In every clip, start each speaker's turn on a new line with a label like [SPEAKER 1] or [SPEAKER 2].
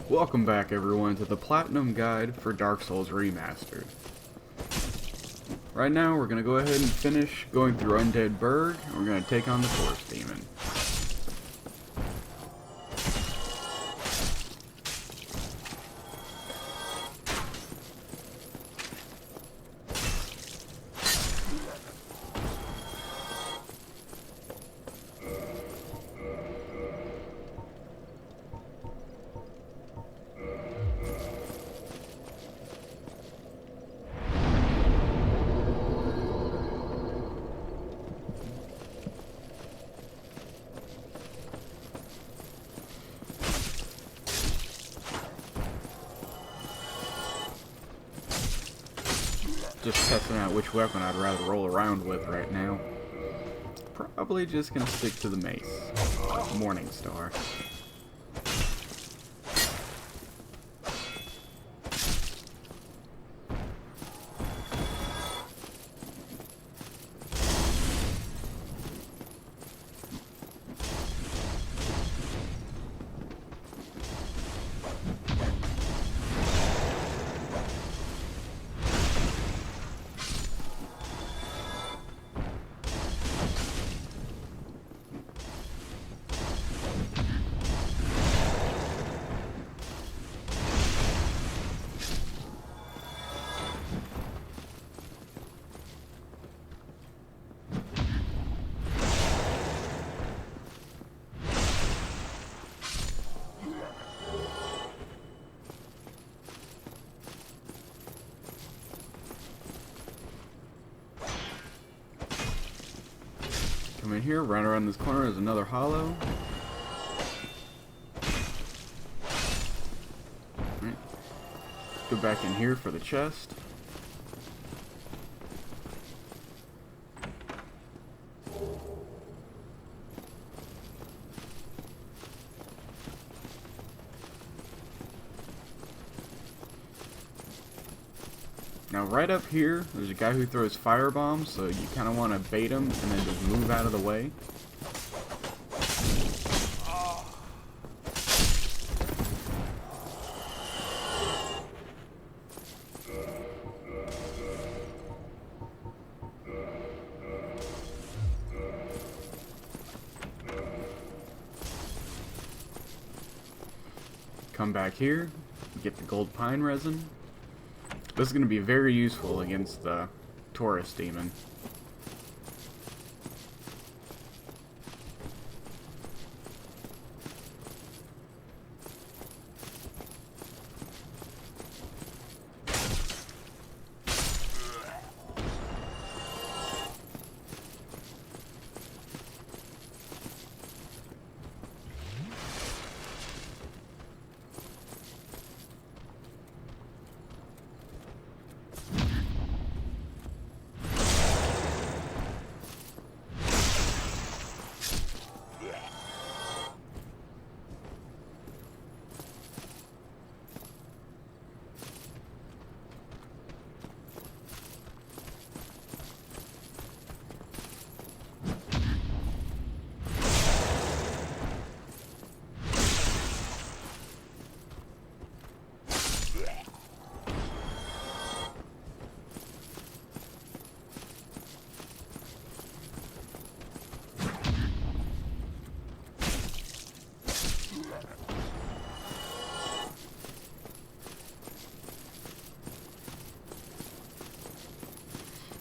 [SPEAKER 1] Welcome back everyone to the Platinum Guide for Dark Souls Remastered. Right now we're going to go ahead and finish going through Undead Burg, and we're going to take on the Taurus Demon. Just testing out which weapon I'd rather roll around with right now. Probably just gonna stick to the mace. Morning Star. Come in here, right around this corner is another hollow. Alright. Go back in here for the chest. Now right up here, there's a guy who throws fire bombs, so you kind of want to bait him and then just move out of the way. Come back here, get the gold pine resin. This is going to be very useful against the Taurus demon.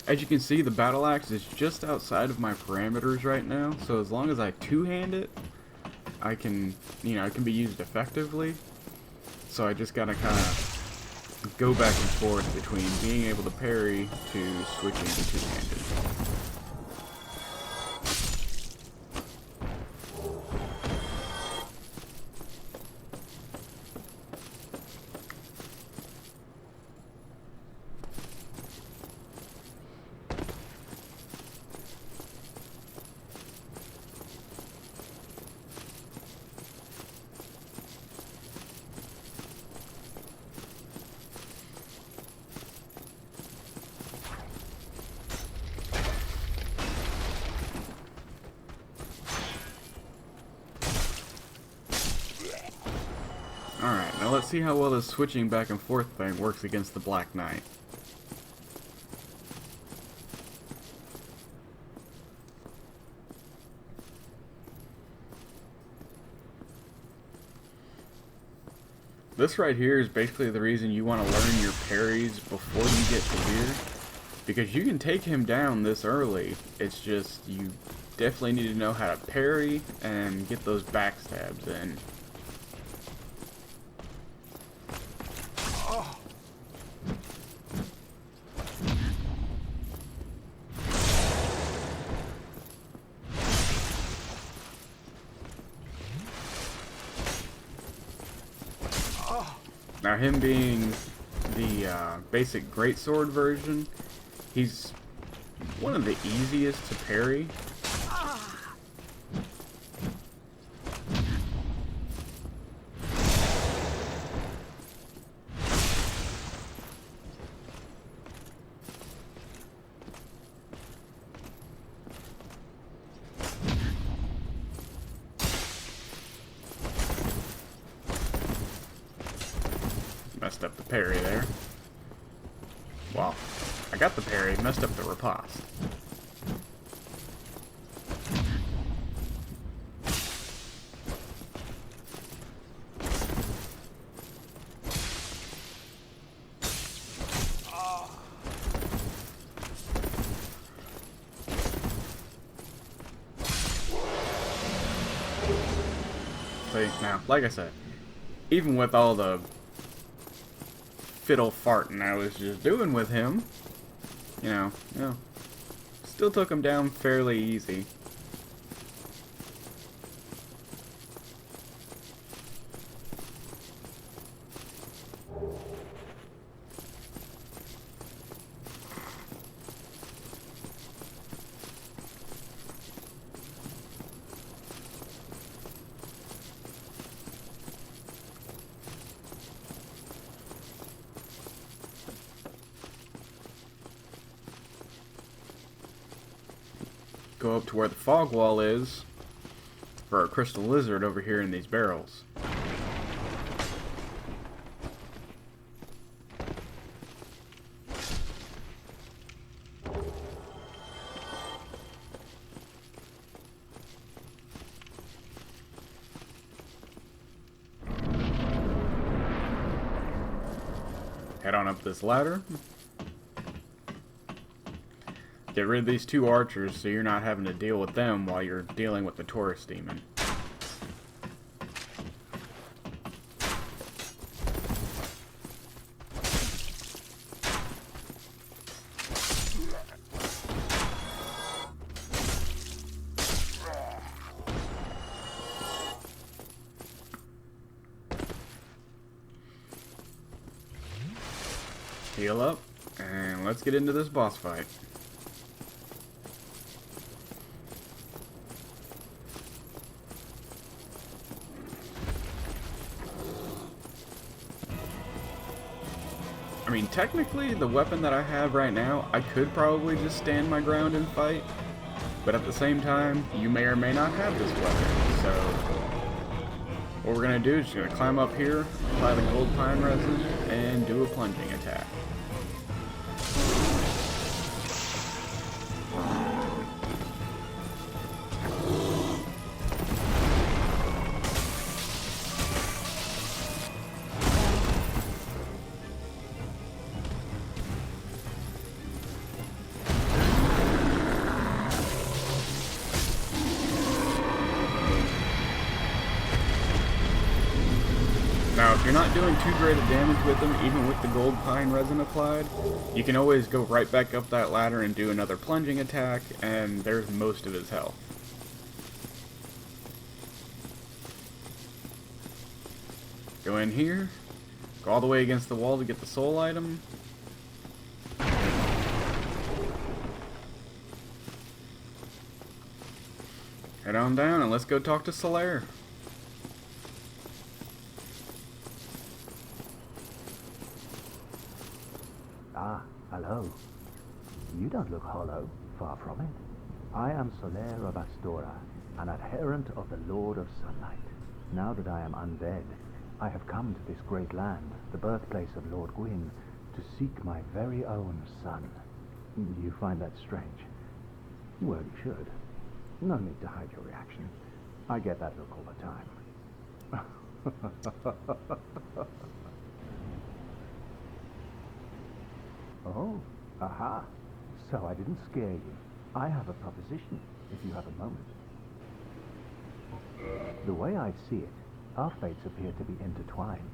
[SPEAKER 1] As you can see, the battle axe is just outside of my parameters right now, so as long as I two-hand it, I can, it can be used effectively. So I just gotta kind of go back and forth between being able to parry to switching to two-handed. Alright, now let's see how well this switching back and forth thing works against the Black Knight. This right here is basically the reason you want to learn your parries before you get to here. Because you can take him down this early. It's just you definitely need to know how to parry and get those backstabs in. Now him being the basic greatsword version, he's one of the easiest to parry. Messed up the parry there. Well, I got the parry, messed up the riposte. See, now, like I said, even with all the fiddle farting I was just doing with him, you know, still took him down fairly easy. Go up to where the fog wall is for a crystal lizard over here in these barrels. Head on up this ladder. Get rid of these two archers so you're not having to deal with them while you're dealing with the Taurus demon. Heal up, and let's get into this boss fight. I mean, technically, the weapon that I have right now, I could probably just stand my ground and fight, but at the same time, you may or may not have this weapon, so what we're going to do is just going to climb up here, apply the gold pine resin, and do a plunging attack. Now, if you're not doing too great of damage with them, even with the gold pine resin applied, you can always go right back up that ladder and do another plunging attack, and there's most of his health. Go in here, go all the way against the wall to get the soul item. Head on down and let's go talk to Solaire.
[SPEAKER 2] Ah, hello. You don't look hollow, far from it. I am Solaire of Astora, an adherent of the Lord of Sunlight. Now that I am undead, I have come to this great land, the birthplace of Lord Gwyn, to seek my very own son. You find that strange? Well, you should. No need to hide your reaction. I get that look all the time. Oh, aha. So I didn't scare you. I have a proposition, if you have a moment. The way I see it, our fates appear to be intertwined.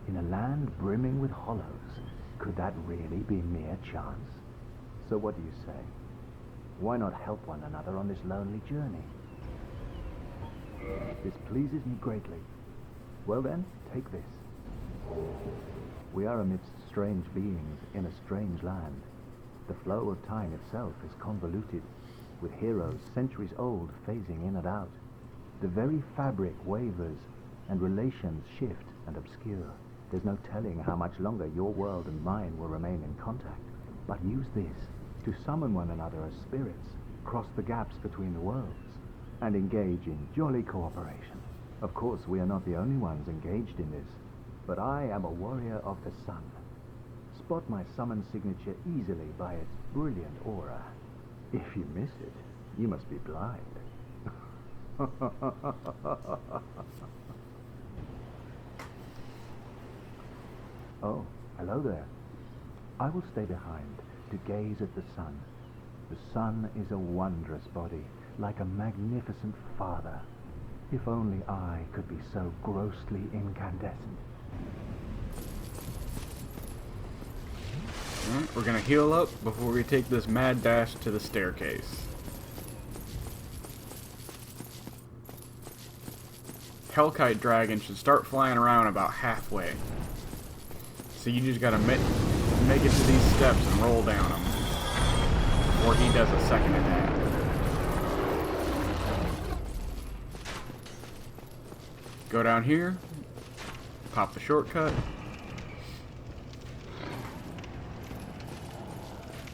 [SPEAKER 2] In a land brimming with hollows, could that really be mere chance? So what do you say? Why not help one another on this lonely journey? This pleases me greatly. Well then, take this. We are amidst strange beings in a strange land. The flow of time itself is convoluted, with heroes centuries old phasing in and out. The very fabric wavers, and relations shift and obscure. There's no telling how much longer your world and mine will remain in contact. But use this to summon one another as spirits, cross the gaps between the worlds, and engage in jolly cooperation. Of course, we are not the only ones engaged in this, but I am a warrior of the sun. Spot my summon signature easily by its brilliant aura. If you miss it, you must be blind. Oh, hello there. I will stay behind to gaze at the sun. The sun is a wondrous body, like a magnificent father. If only I could be so grossly incandescent.
[SPEAKER 1] Alright, we're gonna heal up before we take this mad dash to the staircase. Hellkite dragon should start flying around about halfway. So you just gotta make it to these steps and roll down them before he does a second attack. Go down here, pop the shortcut.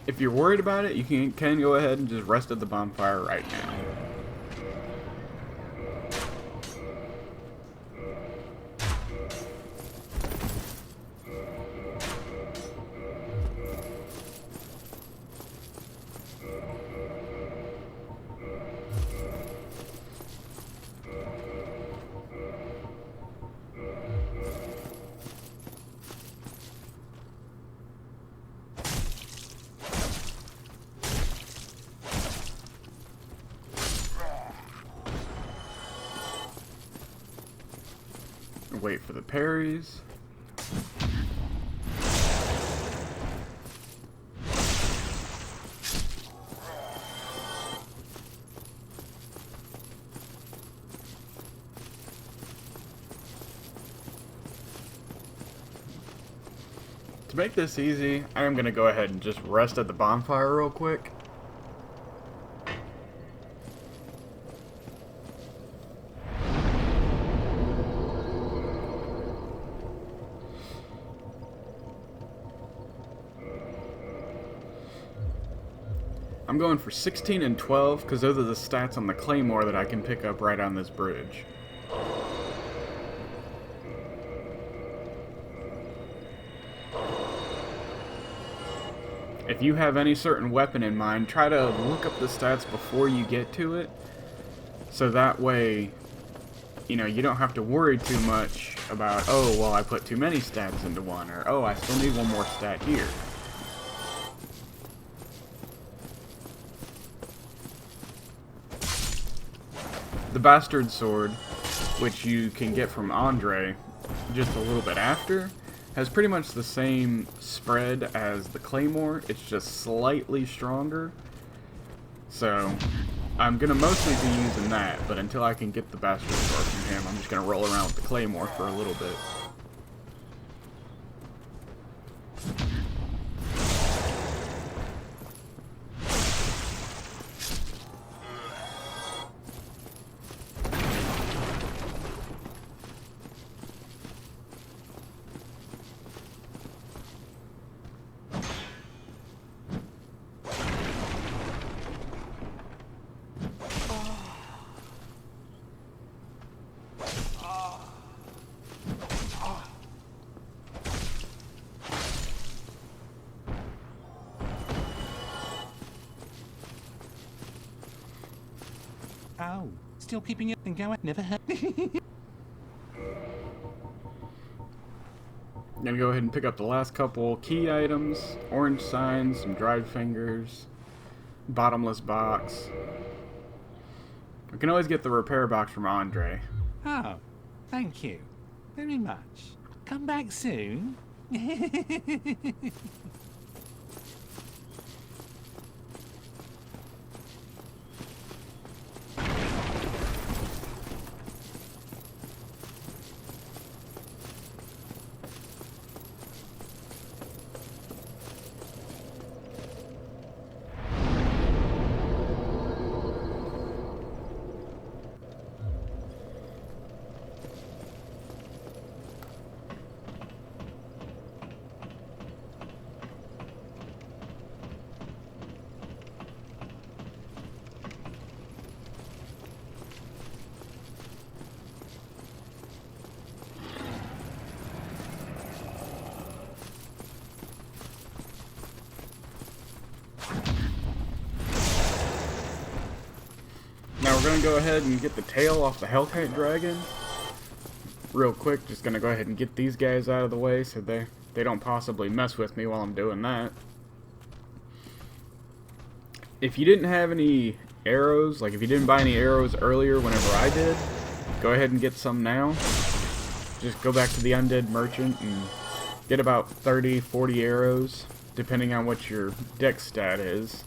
[SPEAKER 1] If you're worried about it, you can go ahead and just rest at the bonfire right now. Wait for the parries. To make this easy, I am going to go ahead and just rest at the bonfire real quick. I'm going for 16 and 12 because those are the stats on the claymore that I can pick up right on this bridge. If you have any certain weapon in mind, try to look up the stats before you get to it, so that way, you know, you don't have to worry too much about, oh, well, I put too many stats into one, or, oh, I still need one more stat here. The Bastard Sword, which you can get from Andre just a little bit after, has pretty much the same spread as the Claymore. It's just slightly stronger. So, I'm going to mostly be using that, but until I can get the Bastard Sword from him, I'm just going to roll around with the Claymore for a little bit.
[SPEAKER 3] Still keeping it and going. Never had.
[SPEAKER 1] I'm gonna go ahead and pick up the last couple key items. Orange signs, some dried fingers, bottomless box. We can always get the repair box from Andre.
[SPEAKER 3] Oh, thank you very much. Come back soon.
[SPEAKER 1] Now we're going to go ahead and get the tail off the Hellkite Dragon. Real quick, just going to go ahead and get these guys out of the way so they don't possibly mess with me while I'm doing that. If you didn't have any arrows, like if you didn't buy any arrows earlier whenever I did, go ahead and get some now. Just go back to the Undead Merchant and get about 30, 40 arrows, depending on what your dex stat is.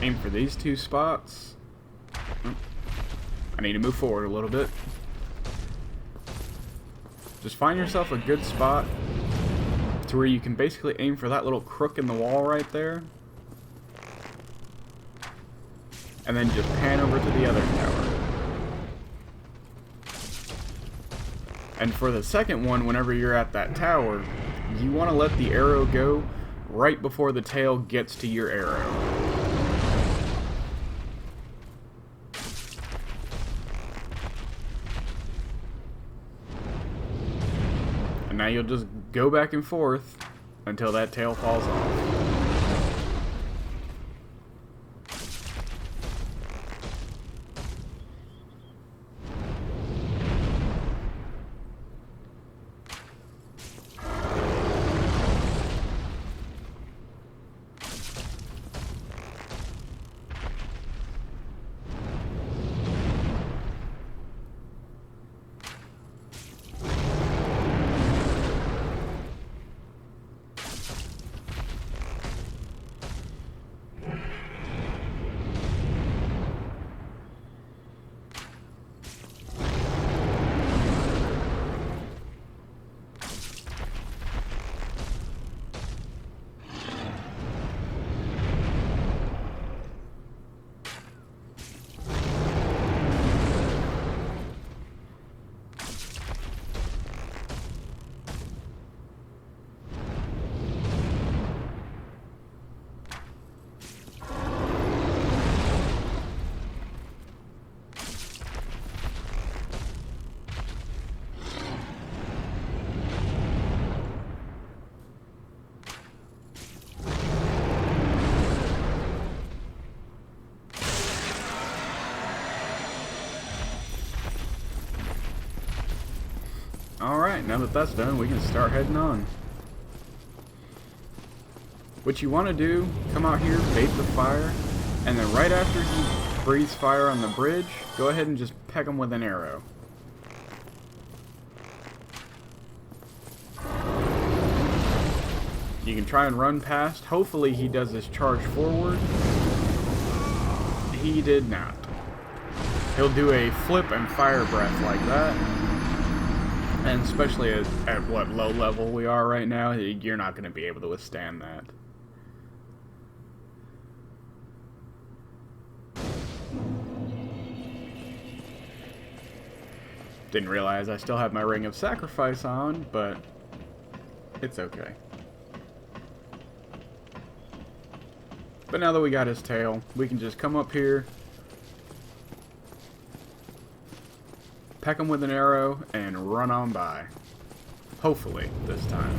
[SPEAKER 1] Aim for these two spots. I need to move forward a little bit. Just find yourself a good spot to where you can basically aim for that little crook in the wall right there. And then just pan over to the other tower. And for the second one, whenever you're at that tower, you want to let the arrow go right before the tail gets to your arrow. And now you'll just go back and forth until that tail falls off. Alright, now that that's done, we can start heading on. What you want to do, come out here, bait the fire, and then right after he breathes fire on the bridge, go ahead and just peck him with an arrow. You can try and run past. Hopefully he does this charge forward. He did not. He'll do a flip and fire breath like that. And especially at what low level we are right now, you're not going to be able to withstand that. Didn't realize I still have my Ring of Sacrifice on, but it's okay. But now that we got his tail, we can just come up here, peck him with an arrow, and run on by. Hopefully, this time.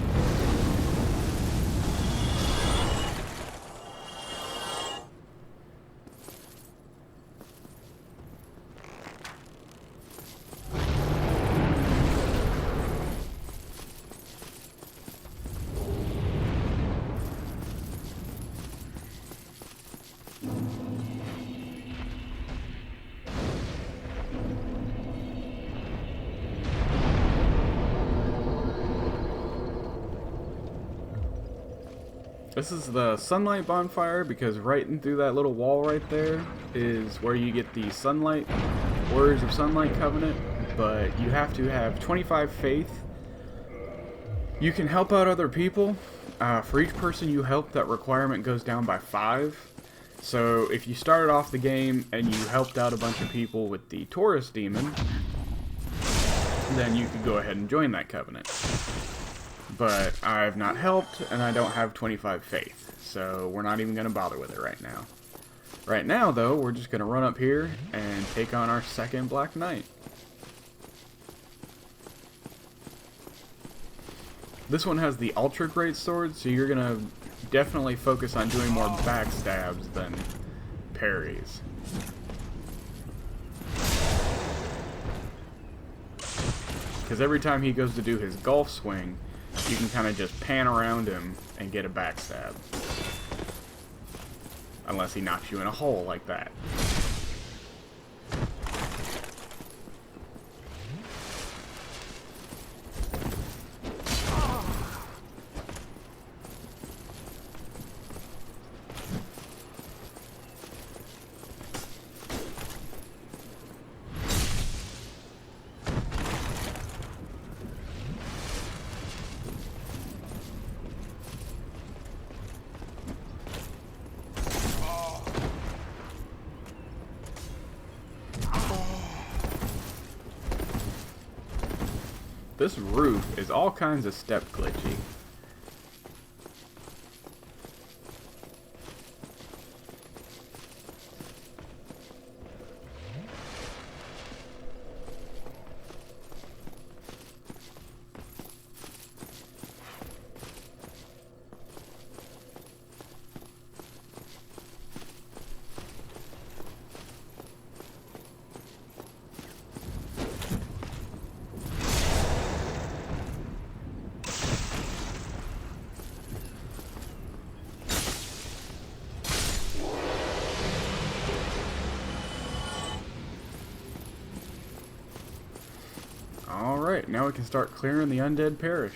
[SPEAKER 1] This is the sunlight bonfire because right in through that little wall right there is where you get the sunlight, Warriors of Sunlight Covenant, but you have to have 25 faith. You can help out other people. For each person you help, that requirement goes down by 5. So if you started off the game and you helped out a bunch of people with the Taurus demon, then you could go ahead and join that covenant. But I've not helped, and I don't have 25 faith, so we're not even going to bother with it right now. Right now, though, we're just going to run up here and take on our second Black Knight. This one has the Ultra Great Sword, so you're going to definitely focus on doing more backstabs than parries. Because every time he goes to do his golf swing, you can kind of just pan around him and get a backstab. Unless he knocks you in a hole like that. This roof is all kinds of step glitchy. Alright, now we can start clearing the undead parish.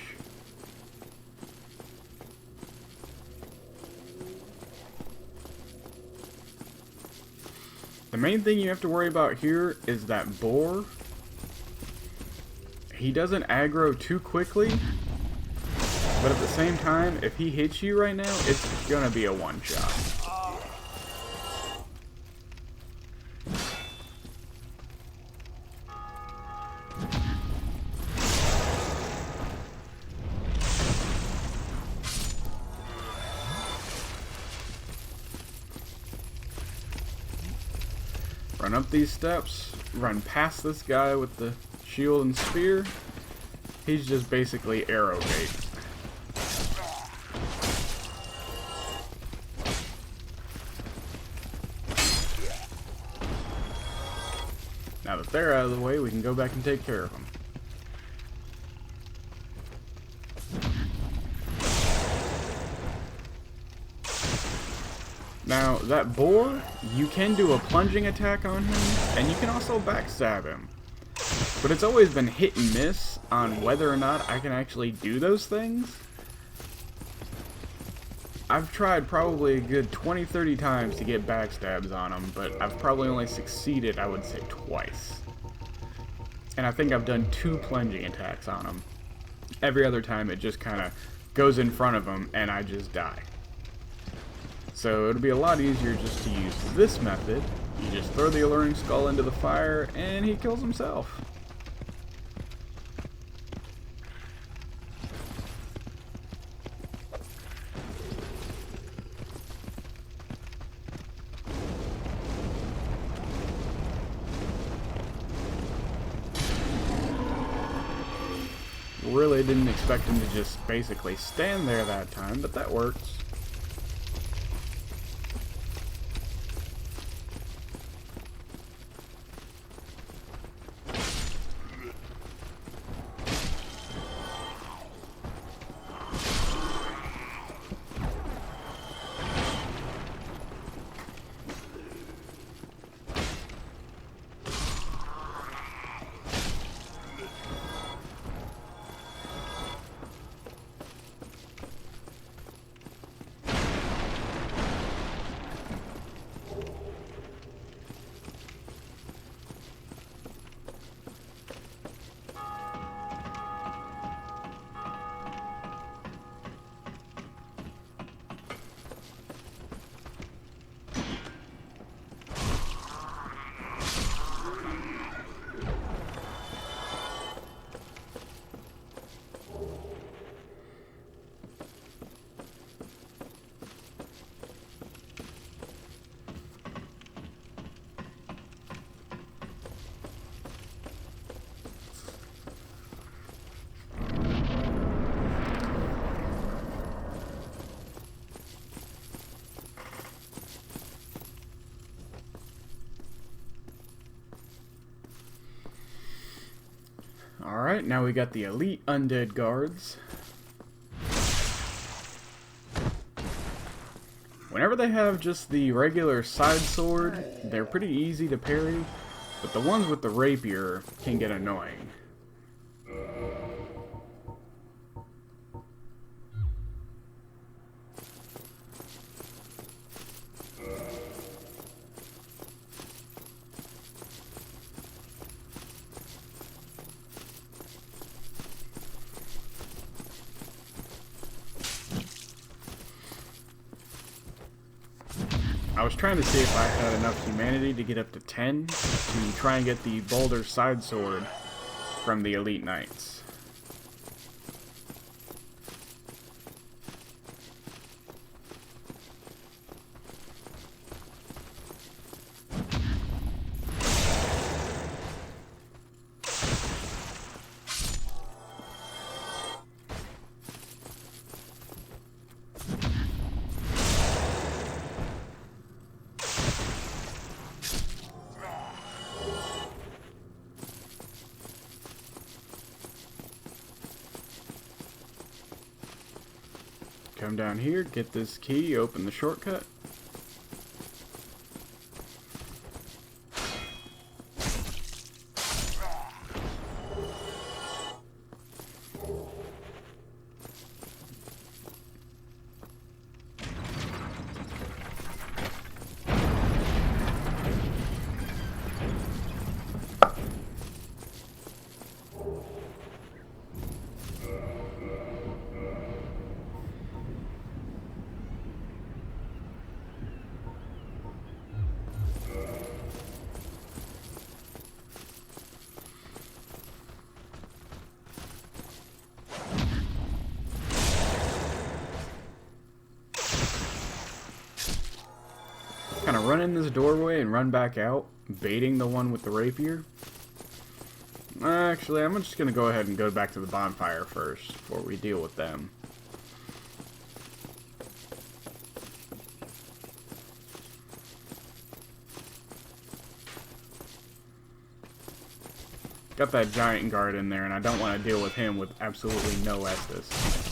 [SPEAKER 1] The main thing you have to worry about here is that boar. He doesn't aggro too quickly, but at the same time, if he hits you right now, it's gonna be a one-shot. Run up these steps, run past this guy with the shield and spear. He's just basically arrow bait. Now that they're out of the way, we can go back and take care of them. Now, that boar, you can do a plunging attack on him, and you can also backstab him. But it's always been hit and miss on whether or not I can actually do those things. I've tried probably a good 20-30 times to get backstabs on him, but I've probably only succeeded, I would say, twice. And I think I've done 2 plunging attacks on him. Every other time it just kind of goes in front of him, and I just die. So it'll be a lot easier just to use this method. You just throw the alluring skull into the fire and he kills himself. really didn't expect him to just basically stand there that time, but that works. Alright, now we got the elite undead guards. Whenever they have just the regular side sword, they're pretty easy to parry, but the ones with the rapier can get annoying. I was trying to see if I had enough humanity to get up to 10 to try and get the Boulder side sword from the elite knights. Come down here, get this key, open the shortcut. Kind of run in this doorway and run back out, baiting the one with the rapier. Actually, I'm just going to go ahead and go back to the bonfire first before we deal with them. Got that giant guard in there, and I don't want to deal with him with absolutely no Estus.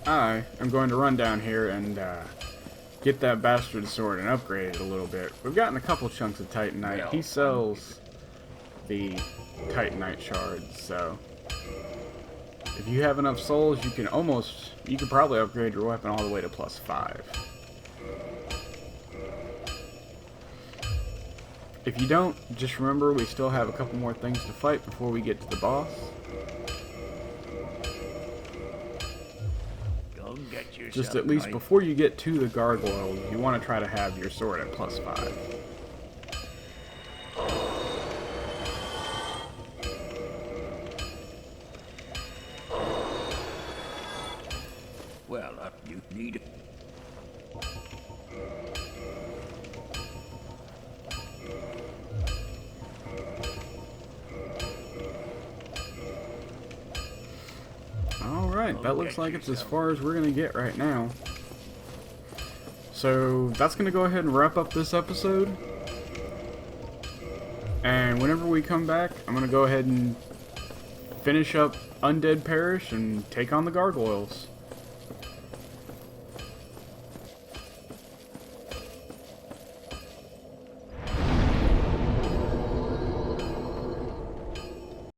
[SPEAKER 1] I am going to run down here and get that bastard sword and upgrade it a little bit. We've gotten a couple chunks of Titanite. He sells the Titanite shards, so if you have enough souls, you can probably upgrade your weapon all the way to +5. If you don't, just remember we still have a couple more things to fight before we get to the boss. Just at least before you get to the gargoyles, you want to try to have your sword at +5.
[SPEAKER 4] Well, you need.
[SPEAKER 1] Alright, that looks like it's as far as we're going to get right now. So, that's going to go ahead and wrap up this episode. And whenever we come back, I'm going to go ahead and finish up Undead Parish and take on the gargoyles.